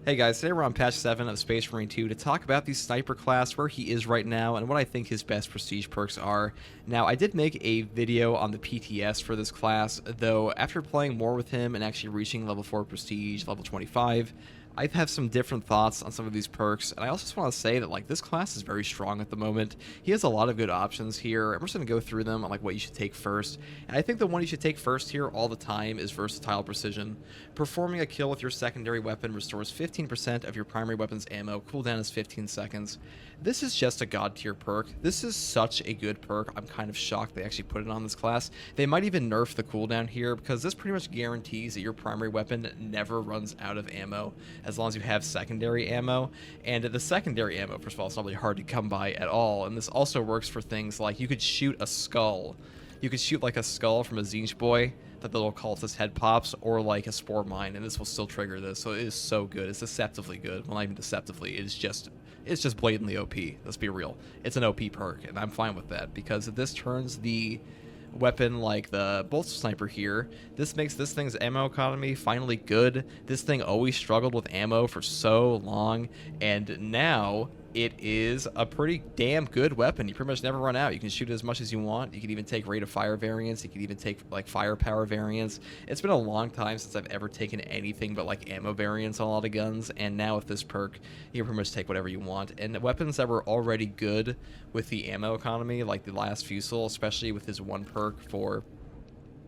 Hey guys, today we're on patch 7 of Space Marine 2 to talk about the sniper class, where he is right now, and what I think his best prestige perks are. Now, I did make a video on the PTS for this class, though after playing more with him and actually reaching level 4 prestige, level 25, I have some different thoughts on some of these perks, and I also just want to say that this class is very strong at the moment. He has a lot of good options here, and we're just going to go through them on what you should take first. And I think the one you should take first here all the time is Versatile Precision. Performing a kill with your secondary weapon restores 15% of your primary weapon's ammo, cooldown is 15 seconds. This is just a god tier perk. This is such a good perk. I'm kind of shocked they actually put it on this class. They might even nerf the cooldown here, because this pretty much guarantees that your primary weapon never runs out of ammo as long as you have secondary ammo. And the secondary ammo, first of all, it's not really hard to come by at all, and this also works for things like you could shoot a skull. You could shoot a skull from a Zinj boy that the little cultist head pops, or a spore mine, and this will still trigger this. So it is so good. It's deceptively good. Well, not even deceptively. It's just blatantly OP. Let's be real. It's an OP perk, and I'm fine with that, because this turns the weapon like the bolt sniper here. This makes this thing's ammo economy finally good. This thing always struggled with ammo for so long, and now it is a pretty damn good weapon. You pretty much never run out. You can shoot it as much as you want. You can even take rate of fire variants. You can even take firepower variants. It's been a long time since I've ever taken anything but ammo variants on a lot of guns, and now with this perk, you can pretty much take whatever you want. And weapons that were already good with the ammo economy, like the last Fusel, especially with his one perk for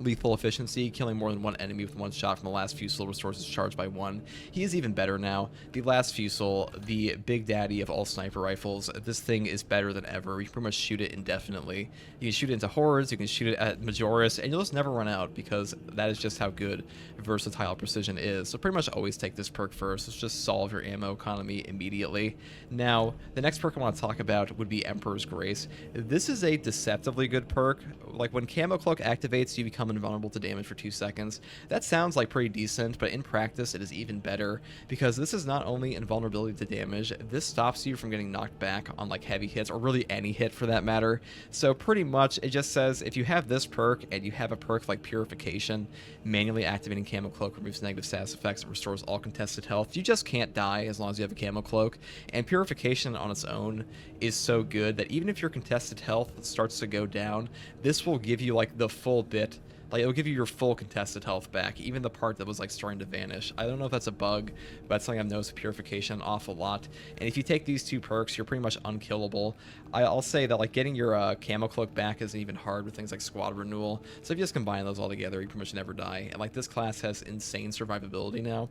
lethal efficiency, killing more than one enemy with one shot from the last Fusel restores his charge by 1. He is even better now. The last Fusel, the big daddy of all sniper rifles, this thing is better than ever. You can pretty much shoot it indefinitely. You can shoot it into hordes, you can shoot it at Majoris, and you'll just never run out, because that is just how good Versatile Precision is. So pretty much always take this perk first. Let's just solve your ammo economy immediately. Now, the next perk I want to talk about would be Emperor's Grace. This is a deceptively good perk. When Camo Cloak activates, you become invulnerable to damage for 2 seconds. That sounds pretty decent, but in practice it is even better, because this is not only invulnerability to damage, this stops you from getting knocked back on heavy hits, or really any hit for that matter. So pretty much it just says if you have this perk and you have a perk like Purification, manually activating Camo Cloak removes negative status effects and restores all contested health. You just can't die as long as you have a Camo Cloak, and Purification on its own is so good that even if your contested health starts to go down, this will give you the full bit. It'll give you your full contested health back, even the part that was starting to vanish. I don't know if that's a bug, but it's something I've noticed with Purification an awful lot. And if you take these two perks, you're pretty much unkillable. I'll say that getting your Camo Cloak back isn't even hard with things like Squad Renewal. So if you just combine those all together, you pretty much never die. And this class has insane survivability now.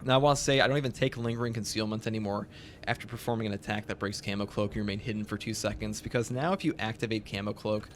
Now, I want to say I don't even take Lingering Concealment anymore after performing an attack that breaks Camo Cloak. You remain hidden for 2 seconds, because now if you activate Camo Cloak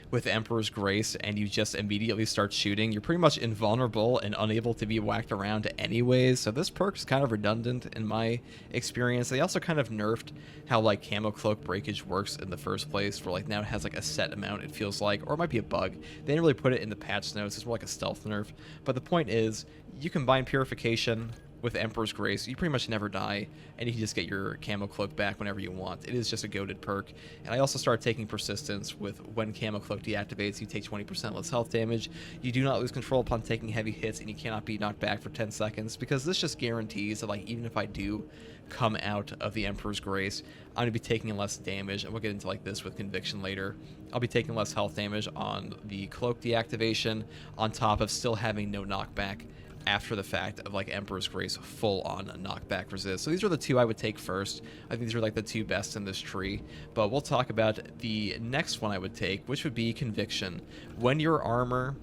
with Emperor's Grace and you just immediately start shooting, you're pretty much invulnerable and unable to be whacked around anyways. So this perk is kind of redundant in my experience. They also kind of nerfed how Camo Cloak breakage works in the first place, where now it has a set amount, it feels like, or it might be a bug. They didn't really put it in the patch notes. It's more like a stealth nerf. But the point is, you combine Purification with Emperor's Grace, you pretty much never die, and you can just get your Camo Cloak back whenever you want. It is just a goated perk. And I also started taking Persistence with when Camo Cloak deactivates, you take 20% less health damage, you do not lose control upon taking heavy hits, and you cannot be knocked back for 10 seconds, because this just guarantees that even if I do come out of the Emperor's Grace, I'm going to be taking less damage, and we'll get into this with Conviction later. I'll be taking less health damage on the Cloak deactivation, on top of still having no knockback after the fact of Emperor's Grace full on knockback resist. So these are the two I would take first. I think these are the two best in this tree, but we'll talk about the next one I would take, which would be Conviction. When your armor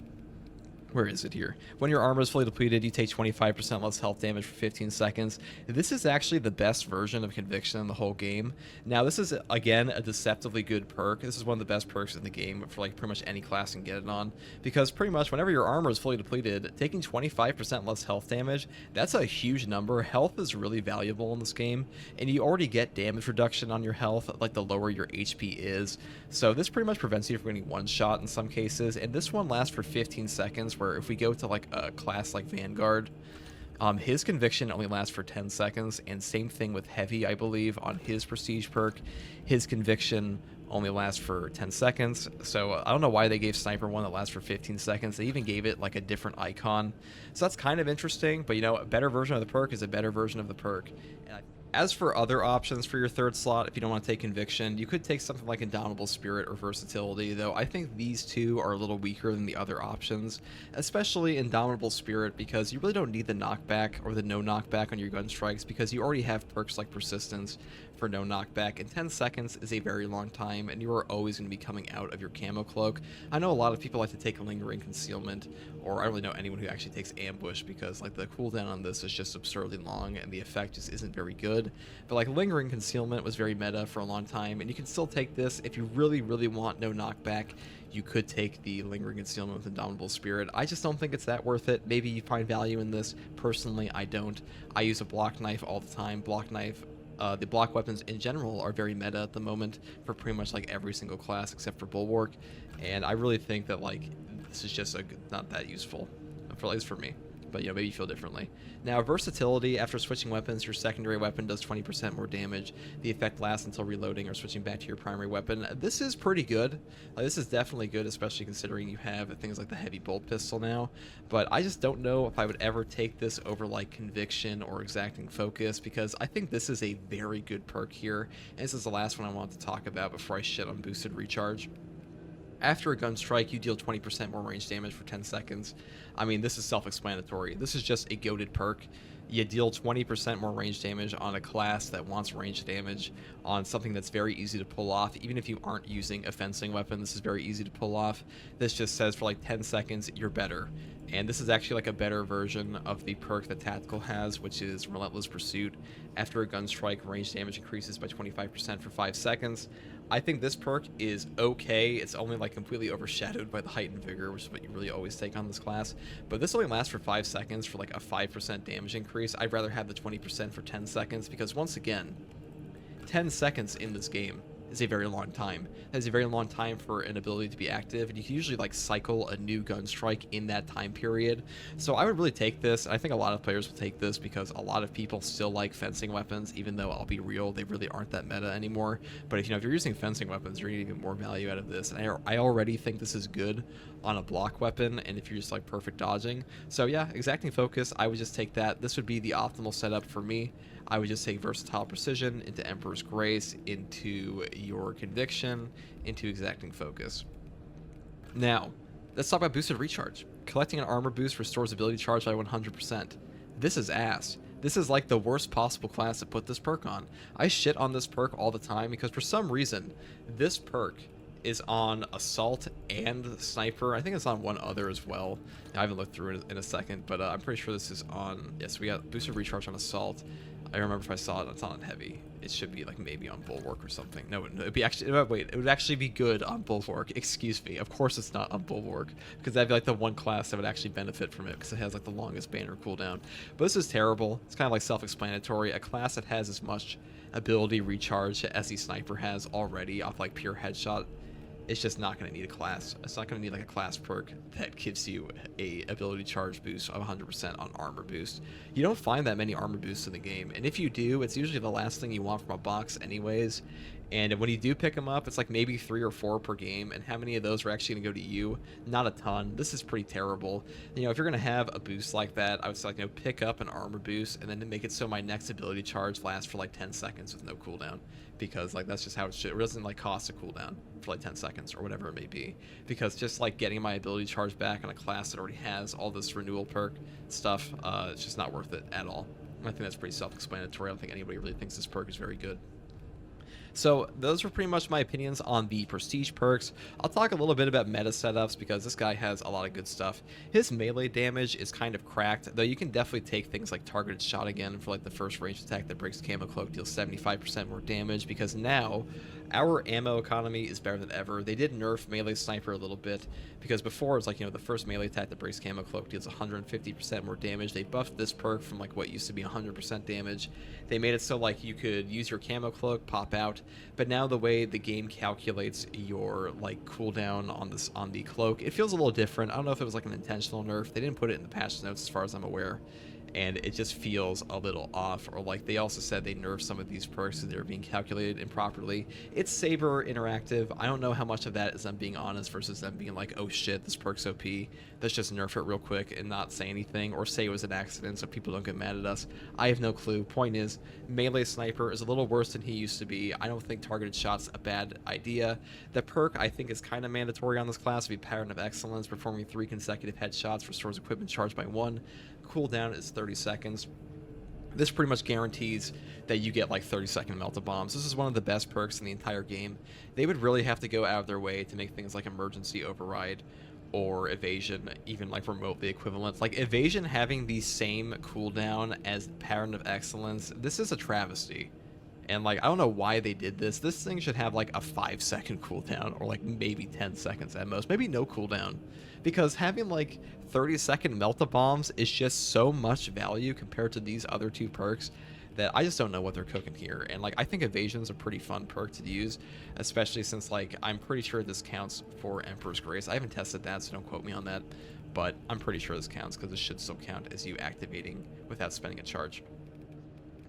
Where is it here? When your armor is fully depleted, you take 25% less health damage for 15 seconds. This is actually the best version of Conviction in the whole game. Now, this is, again, a deceptively good perk. This is one of the best perks in the game for pretty much any class can get it on. Because pretty much whenever your armor is fully depleted, taking 25% less health damage, that's a huge number. Health is really valuable in this game, and you already get damage reduction on your health, the lower your HP is. So this pretty much prevents you from getting one shot in some cases, and this one lasts for 15 seconds, where if we go to a class like Vanguard, his Conviction only lasts for 10 seconds, and same thing with Heavy, I believe, on his Prestige perk. His Conviction only lasts for 10 seconds. So I don't know why they gave Sniper one that lasts for 15 seconds. They even gave it like a different icon. So that's kind of interesting, but you know, a better version of the perk is a better version of the perk. As for other options for your third slot, if you don't want to take Conviction, you could take something like Indomitable Spirit or Versatility, though I think these two are a little weaker than the other options, especially Indomitable Spirit, because you really don't need the knockback or the no knockback on your gun strikes, because you already have perks like Persistence for no knockback, and 10 seconds is a very long time, and you are always going to be coming out of your camo cloak. I know a lot of people like to take Lingering Concealment, or I don't really know anyone who actually takes Ambush, because like the cooldown on this is just absurdly long, and the effect just isn't very good. But like Lingering Concealment was very meta for a long time, and you can still take this if you really, really want no knockback. You could take the Lingering Concealment with Indomitable Spirit. I just don't think it's that worth it. Maybe you find value in this. Personally, I don't. I use a block knife all the time. Block knife, the block weapons in general are very meta at the moment for pretty much like every single class except for Bulwark, and I really think that like this is just not that useful, for at least for me. But, you know, maybe you feel differently. Now, Versatility, after switching weapons, your secondary weapon does 20% more damage. The effect lasts until reloading or switching back to your primary weapon. This is pretty good. This is definitely good, especially considering you have things like the heavy bolt pistol now. But I just don't know if I would ever take this over, like, Conviction or Exacting Focus, because I think this is a very good perk here. And this is the last one I want to talk about before I shit on Boosted Recharge. After a gun strike, you deal 20% more range damage for 10 seconds. I mean, this is self-explanatory. This is just a goated perk. You deal 20% more range damage on a class that wants range damage on something that's very easy to pull off. Even if you aren't using a fencing weapon, this is very easy to pull off. This just says for like 10 seconds, you're better. And this is actually like a better version of the perk that Tactical has, which is Relentless Pursuit. After a gun strike, range damage increases by 25% for 5 seconds. I think this perk is okay. It's only like completely overshadowed by the Heightened Vigor, which is what you really always take on this class. But this only lasts for 5 seconds for like a 5% damage increase. I'd rather have the 20% for 10 seconds because, once again, 10 seconds in this game is a very long time. That is a very long time for an ability to be active, and you can usually like cycle a new gun strike in that time period. So I would really take this. I think a lot of players will take this because a lot of people still like fencing weapons, even though I'll be real, they really aren't that meta anymore. But if you're using fencing weapons, you're going to get more value out of this. And I already think this is good on a block weapon, and if you're just like perfect dodging. So yeah, Exacting Focus, I would just take that. This would be the optimal setup for me. I would just take Versatile Precision into Emperor's Grace, into your Conviction, into Exacting Focus. Now, let's talk about Boosted Recharge. Collecting an armor boost restores ability charge by 100%. This is ass. This is like the worst possible class to put this perk on. I shit on this perk all the time because for some reason, this perk is on Assault and Sniper. I think it's on one other as well. I haven't looked through it in a second, but I'm pretty sure this is on... Yes, we got Boosted Recharge on Assault. I remember if I saw it, it's not on Heavy. It should be like maybe on Bulwark or something. No, it'd be actually... Wait, it would actually be good on Bulwark. Excuse me. Of course it's not on Bulwark, because that'd be like the one class that would actually benefit from it, because it has like the longest banner cooldown. But this is terrible. It's kind of like self-explanatory. A class that has as much ability recharge as the Sniper has already off like pure headshot, it's just not going to need a class. It's not going to need like a class perk that gives you a ability charge boost of 100% on armor boost. You don't find that many armor boosts in the game, and if you do, it's usually the last thing you want from a box anyways. And when you do pick them up, it's like maybe 3 or 4 per game, and how many of those are actually going to go to you? Not a ton. This is pretty terrible. If you're going to have a boost like that, I would say pick up an armor boost and then make it so my next ability charge lasts for like 10 seconds with no cooldown, because like that's just how it should. It doesn't like cost a cooldown for like 10 seconds or whatever it may be, because just like getting my ability charge back on a class that already has all this renewal perk stuff, it's just not worth it at all. I think that's pretty self-explanatory. I don't think anybody really thinks this perk is very good. So those were pretty much my opinions on the prestige perks. I'll talk a little bit about meta setups because this guy has a lot of good stuff. His melee damage is kind of cracked, though you can definitely take things like targeted shot again for like the first ranged attack that breaks camo cloak, deals 75% more damage, because now our ammo economy is better than ever. They did nerf melee sniper a little bit, because before it was like, the first melee attack that breaks camo cloak deals 150% more damage. They buffed this perk from like what used to be 100% damage. They made it so like you could use your camo cloak, pop out, but now the way the game calculates your like cooldown on the cloak, it feels a little different. I don't know if it was like an intentional nerf. They didn't put it in the patch notes as far as I'm aware. and it just feels a little off. Or like they also said they nerfed some of these perks and they're being calculated improperly. It's Saber interactive. I don't know how much of that is them being honest versus them being like, oh shit, this perk's OP. Let's just nerf it real quick and not say anything, or say it was an accident so people don't get mad at us. I have no clue. Point is, melee sniper is a little worse than he used to be. I don't think targeted shots a bad idea. The perk I think is kind of mandatory on this class. Would be Pattern of Excellence. Performing 3 consecutive headshots restores equipment charged by 1. Cooldown is 30 seconds. This pretty much guarantees that you get like 30-second melta bombs. This is one of the best perks in the entire game. They would really have to go out of their way to make things like emergency override or evasion even like remotely equivalent. Like evasion having the same cooldown as Pattern of Excellence, this is a travesty. And like I don't know why they did this. This thing should have like a 5-second cooldown, or like maybe 10 seconds at most, maybe no cooldown, because having like 30-second melta bombs is just so much value compared to these other 2 perks that I just don't know what they're cooking here. And like I think evasion's a pretty fun perk to use, especially since like I'm pretty sure this counts for Emperor's Grace. I haven't tested that, so don't quote me on that, but I'm pretty sure this counts because this should still count as you activating without spending a charge.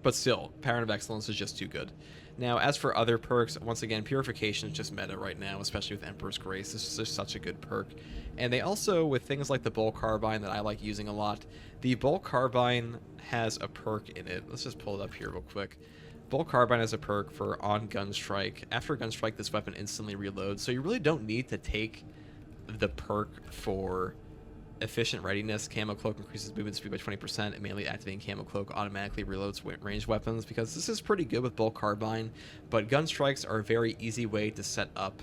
But still, Pattern of Excellence is just too good. Now, as for other perks, once again, Purification is just meta right now, especially with Emperor's Grace. This is just such a good perk. And they also, with things like the Bolt Carbine that I like using a lot, the Bolt Carbine has a perk in it. Let's just pull it up here real quick. Bolt Carbine has a perk for on Gunstrike. After Gunstrike, this weapon instantly reloads, so you really don't need to take the perk for Efficient Readiness. Camo Cloak increases movement speed by 20%, and mainly activating Camo Cloak automatically reloads ranged weapons, because this is pretty good with Bolt Carbine, but gun strikes are a very easy way to set up,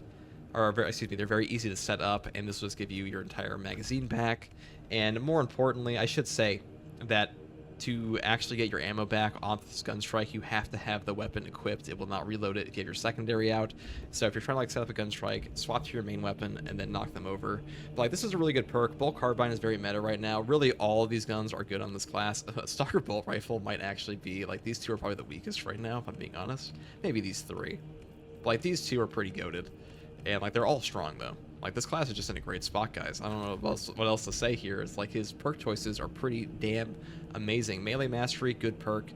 or they're very easy to set up, and this will just give you your entire magazine back. And more importantly, I should say that to actually get your ammo back on this gun strike, you have to have the weapon equipped. It will not reload it, give your secondary out. So if you're trying to like set up a gun strike, swap to your main weapon and then knock them over. But like this is a really good perk. Bolt Carbine is very meta right now. Really all of these guns are good on this class. Stalker Bolt Rifle might actually be like, these 2 are probably the weakest right now, if I'm being honest. Maybe these 3. But like these 2 are pretty goated. And like they're all strong though. Like this class is just in a great spot, guys. I don't know what else to say here. It's like his perk choices are pretty damn amazing. Melee Mastery, good perk.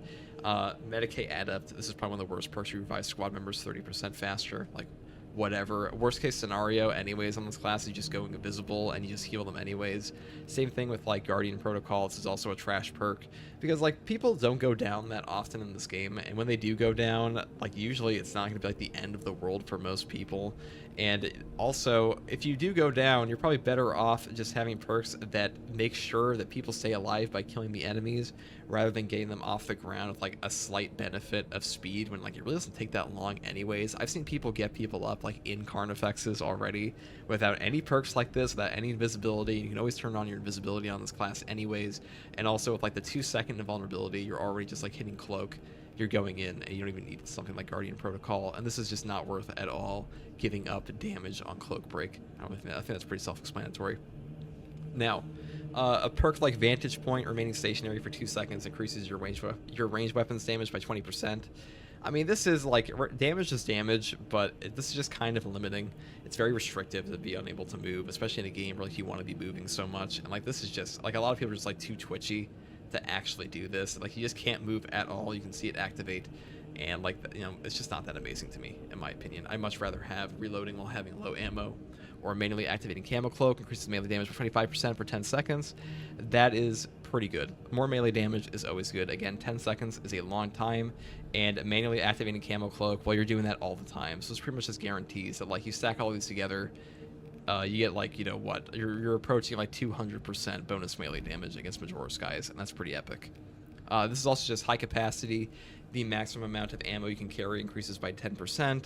Medicae Adept, this is probably one of the worst perks. You revive squad members 30% faster. Like whatever. Worst case scenario anyways on this class, you just go invisible and you just heal them anyways. Same thing with like Guardian Protocol. This is also a trash perk, because like people don't go down that often in this game, and when they do go down, like usually it's not going to be like the end of the world for most people. And also, if you do go down, you're probably better off just having perks that make sure that people stay alive by killing the enemies, rather than getting them off the ground with like a slight benefit of speed, when like it really doesn't take that long anyways. I've seen people get people up like in Carnifexes already without any perks like this, without any invisibility. You can always turn on your invisibility on this class anyways, and also with like the 2-second invulnerability, you're already just like hitting Cloak. You're going in and you don't even need something like Guardian Protocol, and this is just not worth at all giving up damage on Cloak Break. I think that's pretty self-explanatory. Now, a perk like Vantage Point, remaining stationary for 2 seconds, increases your range weapons damage by 20%. I mean, this is like, damage is damage, but this is just kind of limiting. It's very restrictive to be unable to move, especially in a game where like you want to be moving so much. And like this is just like, a lot of people are just like too twitchy to actually do this. Like you just can't move at all. You can see it activate, and like, you know, it's just not that amazing to me, in my opinion. I'd much rather have reloading while having low ammo, or manually activating Camo Cloak, increases melee damage by 25% for 10 seconds. That is pretty good. More melee damage is always good. Again, 10 seconds is a long time, and manually activating Camo Cloak, well, you're doing that all the time. So it's pretty much just guarantees that like you stack all these together, you get like, you know what, you're approaching like 200% bonus melee damage against Majora's guys, and that's pretty epic. This is also just high capacity. The maximum amount of ammo you can carry increases by 10%.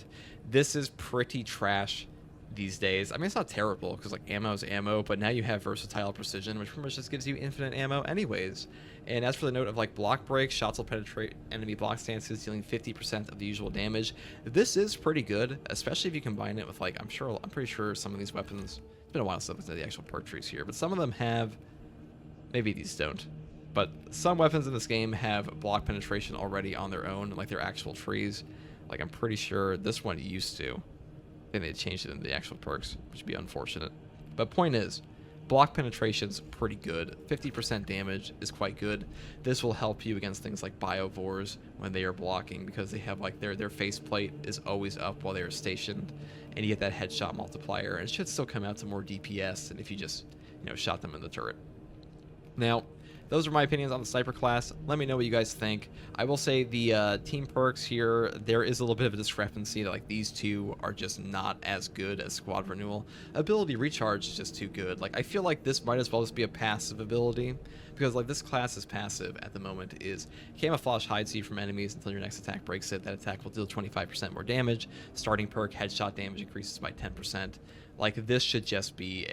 This is pretty trash these days. I mean, it's not terrible because like ammo is ammo, but now you have versatile precision, which pretty much just gives you infinite ammo anyways. And as for the note of like block break, shots will penetrate enemy block stances, dealing 50% of the usual damage. This is pretty good, especially if you combine it with like, I'm pretty sure some of these weapons, it's been a while since I've looked at the actual perk trees here, but some of them have, maybe these don't, but some weapons in this game have block penetration already on their own, like their actual trees. Like I'm pretty sure this one used to. I think they changed it in the actual perks, which would be unfortunate. But point is, block penetration's pretty good. 50% damage is quite good. This will help you against things like biovores when they are blocking, because they have like their faceplate is always up while they are stationed, and you get that headshot multiplier, and it should still come out to more DPS than if you just, you know, shot them in the turret. Now, those are my opinions on the sniper class. Let me know what you guys think. I will say the team perks here, there is a little bit of a discrepancy that like these two are just not as good as squad renewal. Ability recharge is just too good. Like I feel like this might as well just be a passive ability, because like this class is passive at the moment is camouflage hides you from enemies until your next attack breaks it. That attack will deal 25% more damage. Starting perk headshot damage increases by 10%. Like this should just be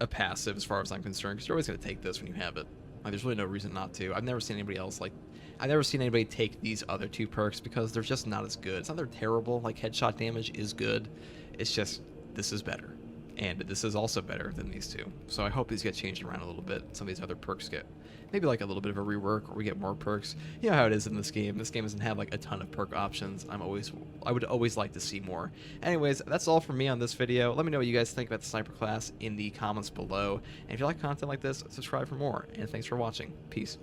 a passive as far as I'm concerned, because you're always going to take this when you have it. Like, there's really no reason not to. I've never seen anybody else I've never seen anybody take these other two perks because they're just not as good. It's not they're terrible. Like headshot damage is good. It's just this is better, and this is also better than these two. So I hope these get changed around a little bit. Some of these other perks get maybe like a little bit of a rework, or we get more perks. You know how it is in this game. This game doesn't have like a ton of perk options. I would always like to see more. Anyways, that's all from me on this video. Let me know what you guys think about the sniper class in the comments below. And if you like content like this, subscribe for more. And thanks for watching. Peace.